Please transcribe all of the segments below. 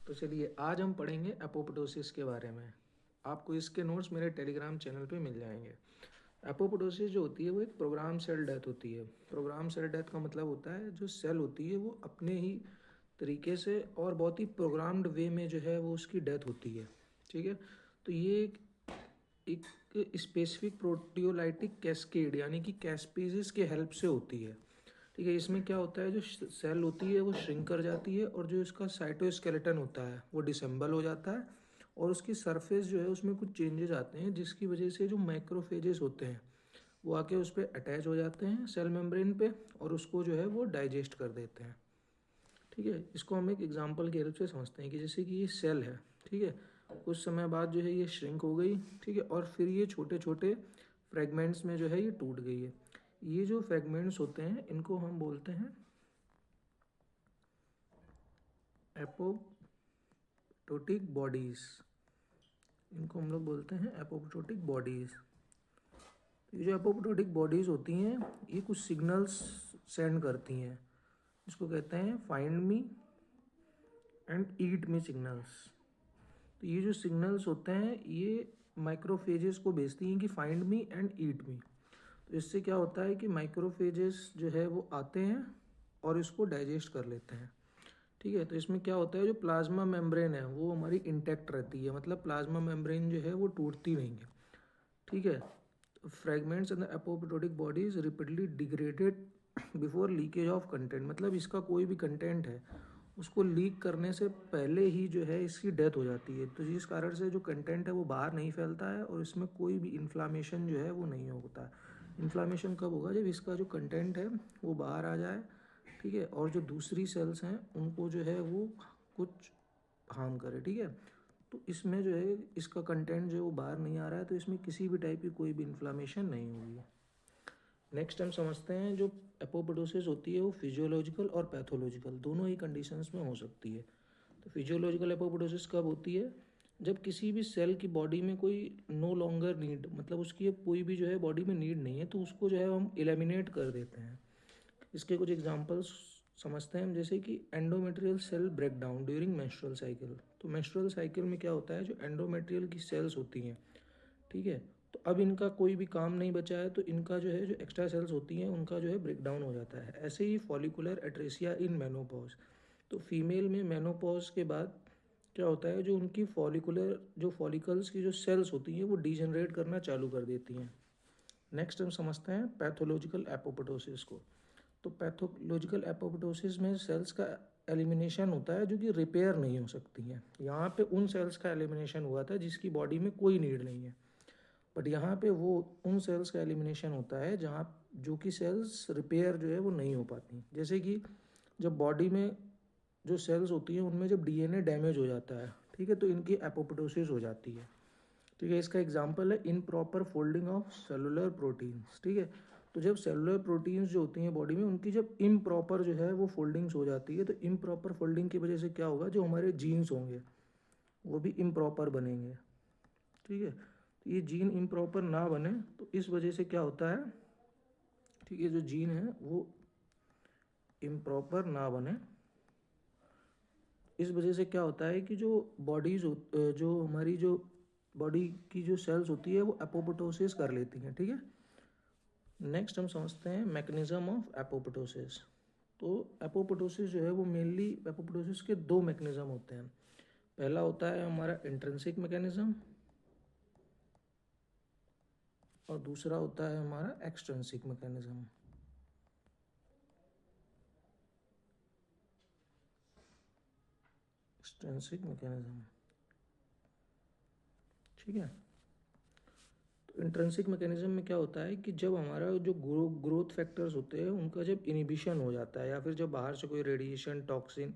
तो चलिए आज हम पढ़ेंगे एपोप्टोसिस के बारे में। आपको इसके नोट्स मेरे टेलीग्राम चैनल पे मिल जाएंगे। एपोप्टोसिस जो होती है वो एक प्रोग्राम सेल डेथ होती है। प्रोग्राम सेल डेथ का मतलब होता है जो सेल होती है वो अपने ही तरीके से और बहुत ही प्रोग्राम्ड वे में जो है वो उसकी डेथ होती है। ठीक है, तो ये एक स्पेसिफिक प्रोटियोलाइटिक कैस्केड यानी कि कैस्पेजेस के हेल्प से होती है। ठीक है, इसमें क्या होता है जो सेल होती है वो श्रिंक कर जाती है और जो इसका साइटोस्केलेटन होता है वो डिसेंबल हो जाता है और उसकी सरफेस जो है उसमें कुछ चेंजेस आते हैं जिसकी वजह से जो माइक्रोफेजेस होते हैं वो आके उस पर अटैच हो जाते हैं सेल मेम्ब्रेन पे और उसको जो है वो डाइजेस्ट कर देते हैं। ठीक है, इसको हम एक एग्जांपल के हेल्प से समझते हैं कि जैसे कि ये सेल है। ठीक है, कुछ समय बाद जो है ये श्रिंक हो गई। ठीक है, और फिर ये छोटे छोटे फ्रेगमेंट्स में जो है ये टूट गई है। ये जो फ्रेगमेंट्स होते हैं इनको हम बोलते हैं एपोप्टोटिक बॉडीज। इनको हम लोग बोलते हैं एपोप्टोटिक बॉडीज। ये जो एपोप्टोटिक बॉडीज होती हैं ये कुछ सिग्नल्स सेंड करती हैं जिसको कहते हैं find me and eat me signals. तो ये जो सिग्नल्स होते हैं ये माइक्रोफेजेस को भेजती हैं कि फाइंड मी एंड ईट मी। तो इससे क्या होता है कि माइक्रोफेजेस जो है वो आते हैं और इसको डाइजेस्ट कर लेते हैं। ठीक है, तो इसमें क्या होता है जो प्लाज्मा मेम्ब्रेन है वो हमारी इंटैक्ट रहती है, मतलब प्लाज्मा मेम्ब्रेन जो है वो टूटती नहीं है। ठीक है, fragments in the apoptotic body is repeatedly degraded before leakage of content, मतलब इसका कोई भी कंटेंट है उसको लीक करने से पहले ही जो है इसकी डेथ हो जाती है। तो जिस कारण से जो कंटेंट है वो बाहर नहीं फैलता है और इसमें कोई भी इन्फ्लामेशन जो है वो नहीं होता है। इन्फ्लामेशन कब होगा? जब इसका जो कंटेंट है वो बाहर आ जाए। ठीक है, और जो दूसरी सेल्स हैं उनको जो है वो कुछ हार्म करे। ठीक है, तो इसमें जो है इसका कंटेंट जो है वो बाहर नहीं आ रहा है तो इसमें किसी भी टाइप की कोई भी इन्फ्लामेशन नहीं हुई है। नेक्स्ट हम समझते हैं जो एपोप्टोसिस होती है वो फिजियोलॉजिकल और पैथोलॉजिकल दोनों ही कंडीशंस में हो सकती है। तो फिजियोलॉजिकल एपोप्टोसिस कब होती है? जब किसी भी सेल की बॉडी में कोई नो लॉन्गर नीड, मतलब उसकी अब कोई भी जो है बॉडी में नीड नहीं है तो उसको जो है हम एलिमिनेट कर देते हैं। इसके कुछ एग्जांपल्स समझते हैं हम, जैसे कि endometrial cell breakdown during menstrual cycle. तो मेंस्ट्रुअल साइकिल में क्या होता है जो एंडोमेट्रियल की सेल्स होती हैं, ठीक है, तो अब इनका कोई भी काम नहीं बचा है तो इनका जो है जो एक्स्ट्रा सेल्स होती हैं उनका जो है ब्रेकडाउन हो जाता है। ऐसे ही फॉलिकुलर एट्रेसिया इन मेनोपॉज। तो फीमेल में मेनोपॉज के बाद क्या होता है जो उनकी फॉलिकुलर जो फॉलिकल्स की जो सेल्स होती हैं वो डीजनरेट करना चालू कर देती हैं। नेक्स्ट हम समझते हैं पैथोलॉजिकल एपोप्टोसिस को। तो पैथोलॉजिकल एपोप्टोसिस में सेल्स का एलिमिनेशन होता है जो कि रिपेयर नहीं हो सकती हैं। यहाँ पे उन सेल्स का एलिमिनेशन हुआ था जिसकी बॉडी में कोई नीड नहीं है, बट यहाँ पे वो उन सेल्स का एलिमिनेशन होता है जहाँ जो कि सेल्स रिपेयर जो है वो नहीं हो पाती। जैसे कि जब बॉडी में जो सेल्स होती हैं उनमें जब डीएनए डैमेज हो जाता है, ठीक है, तो इनकी एपोप्टोसिस हो जाती है। ठीक है, इसका एग्जांपल है improper folding of cellular proteins. ठीक है, तो जब सेलुलर प्रोटीन्स जो होती हैं बॉडी में उनकी जब इम्प्रॉपर जो है वो फोल्डिंग्स हो जाती है तो इम्प्रॉपर फोल्डिंग की वजह से क्या होगा जो हमारे जीन्स होंगे वो भी इम्प्रॉपर बनेंगे। ठीक है, तो ये जीन इम्प्रॉपर ना बने तो इस वजह से क्या होता है, ठीक है, जो जीन है वो इम्प्रॉपर ना बने इस वजह से क्या होता है कि जो बॉडीज जो हमारी जो बॉडी की जो सेल्स होती है वो एपोप्टोसिस कर लेती हैं। ठीक है, नेक्स्ट हम समझते हैं मैकेनिज्म ऑफ एपोप्टोसिस। तो एपोप्टोसिस जो है वो मेनली एपोप्टोसिस के दो मैकेनिज्म होते हैं। पहला होता है हमारा इंट्रिंसिक मैकेनिज्म और दूसरा होता है हमारा एक्सट्रिंसिक मैकेनिज्म। एक्सट्रिंसिक मैकेनिज्म, ठीक है, तो इंट्रिंसिक मैकेनिज्म में क्या होता है कि जब हमारा जो ग्रोथ फैक्टर्स होते हैं उनका जब इनिबिशन हो जाता है या फिर जब बाहर से कोई रेडिएशन टॉक्सिन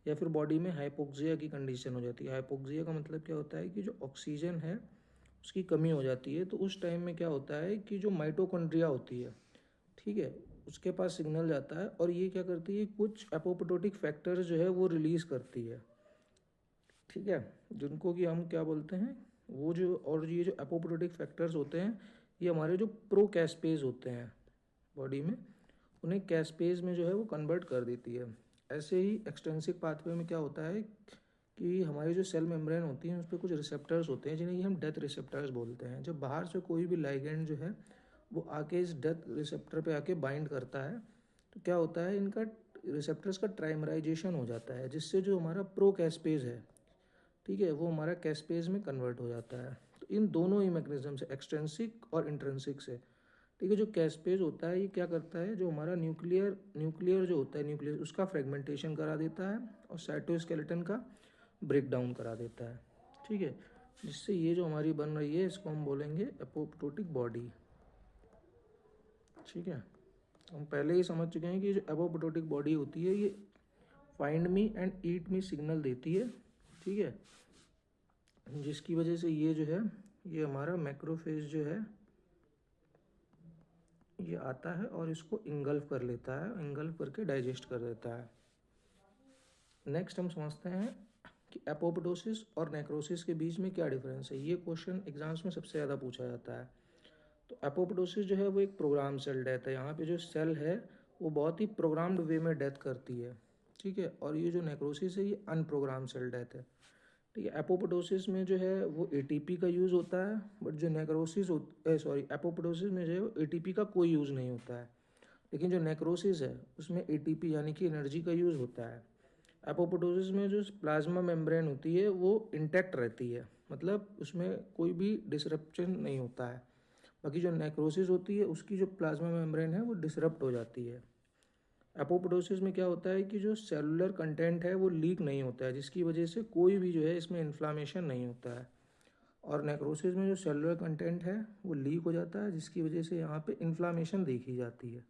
या फिर बॉडी में हाइपोक्सिया की कंडीशन हो जाती है। हाइपोक्सिया का मतलब क्या होता है कि जो ऑक्सीजन है उसकी कमी हो जाती है, तो उस टाइम में क्या होता है कि जो माइटोकॉन्ड्रिया होती है, ठीक है, उसके पास सिग्नल जाता है और ये क्या करती है कुछ एपोप्टोटिक फैक्टर्स जो है वो रिलीज करती है। ठीक है, जिनको कि हम क्या बोलते हैं वो जो, और ये जो एपोप्टोटिक फैक्टर्स होते हैं ये हमारे जो प्रो कैस्पेज होते हैं बॉडी में उन्हें कैस्पेज में जो है वो कन्वर्ट कर देती है। ऐसे ही एक्सटेंसिव पाथवे में क्या होता है कि हमारी जो सेल मेम्ब्रेन होती है उस पर कुछ रिसेप्टर्स होते हैं जिन्हें हम डेथ रिसेप्टर्स बोलते हैं। जब बाहर से कोई भी लाइगेंड जो है वो आके इस डेथ रिसेप्टर पे आके बाइंड करता है तो क्या होता है, इनका रिसेप्टर्स का ट्राइमराइजेशन हो जाता है, जिससे जो हमारा प्रो कैस्पेज है, ठीक है, वो हमारा कैस्पेज में कन्वर्ट हो जाता है। तो इन दोनों ही मैकेनिज्म से, एक्सट्रेंसिक और इंट्रेंसिक से, ठीक है, जो कैस्पेज होता है ये क्या करता है, जो हमारा न्यूक्लियर जो होता है, न्यूक्लियस उसका फ्रेगमेंटेशन करा देता है और साइटोस्केलेटन का ब्रेक डाउन करा देता है, ठीक है, जिससे ये जो हमारी बन रही है इसको हम बोलेंगे एपोप्टोटिक बॉडी। ठीक है, हम पहले ही समझ चुके हैं कि जो एपोप्टोटिक बॉडी होती है ये find me and eat me signal देती है, ठीक है, जिसकी वजह से ये जो है, ये हमारा मैक्रोफेज जो है ये आता है और इसको इंगल्फ कर लेता है, इंगल्फ करके डाइजेस्ट कर देता है। नेक्स्ट हम समझते हैं कि एपोप्टोसिस और नेक्रोसिस के बीच में क्या डिफरेंस है। ये क्वेश्चन एग्जाम्स में सबसे ज़्यादा पूछा जाता है। तो एपोप्टोसिस जो है वो एक प्रोग्राम सेल डेथ है। यहाँ पे जो सेल है वो बहुत ही प्रोग्राम्ड वे में डेथ करती है, ठीक है, और ये जो नेक्रोसिस है ये अनप्रोग्राम सेल डेथ है, ठीक है। एपोप्टोसिस में जो है वो एटीपी का यूज़ होता है, बट जो नेक्रोसिस एपोप्टोसिस में जो है वो एटीपी का कोई यूज़ नहीं होता है, लेकिन जो नेक्रोसिस है उसमें एटीपी यानी कि एनर्जी का यूज़ होता है। एपोप्टोसिस में जो प्लाज्मा मेम्ब्रेन होती है वो इंटैक्ट रहती है, मतलब उसमें कोई भी डिसरप्शन नहीं होता है। बाकी जो नेक्रोसिस होती है उसकी जो प्लाज्मा मेम्ब्रेन है वो डिसरप्ट हो जाती है। एपोप्टोसिस में क्या होता है कि जो सेलुलर कंटेंट है वो लीक नहीं होता है, जिसकी वजह से कोई भी जो है इसमें इन्फ्लामेशन नहीं होता है। और नेक्रोसिस में जो सेलुलर कंटेंट है वो लीक हो जाता है, जिसकी वजह से यहाँ पे इन्फ्लामेशन देखी जाती है।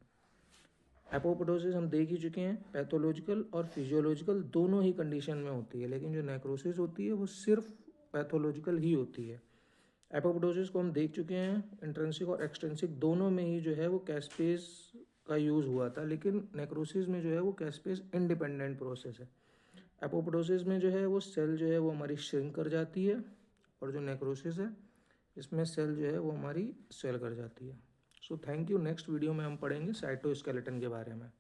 एपोप्टोसिस हम देख ही चुके हैं, पैथोलॉजिकल और फिजियोलॉजिकल दोनों ही कंडीशन में होती है, लेकिन जो नेक्रोसिस होती है वो सिर्फ पैथोलॉजिकल ही होती है। एपोप्टोसिस को हम देख चुके हैं, इंट्रिंसिक और एक्सट्रिंसिक दोनों में ही जो है वो कैस्पेज का यूज़ हुआ था, लेकिन नेक्रोसिस में जो है वो कैस्पेज इंडिपेंडेंट प्रोसेस है। एपोप्टोसिस में जो है वो सेल जो है वो हमारी श्रिंक कर जाती है, और जो नेक्रोसिस है इसमें सेल जो है वो हमारी सेल कर जाती है। So thank you. Next video में हम पढ़ेंगे साइटोस्केलेटन के बारे में।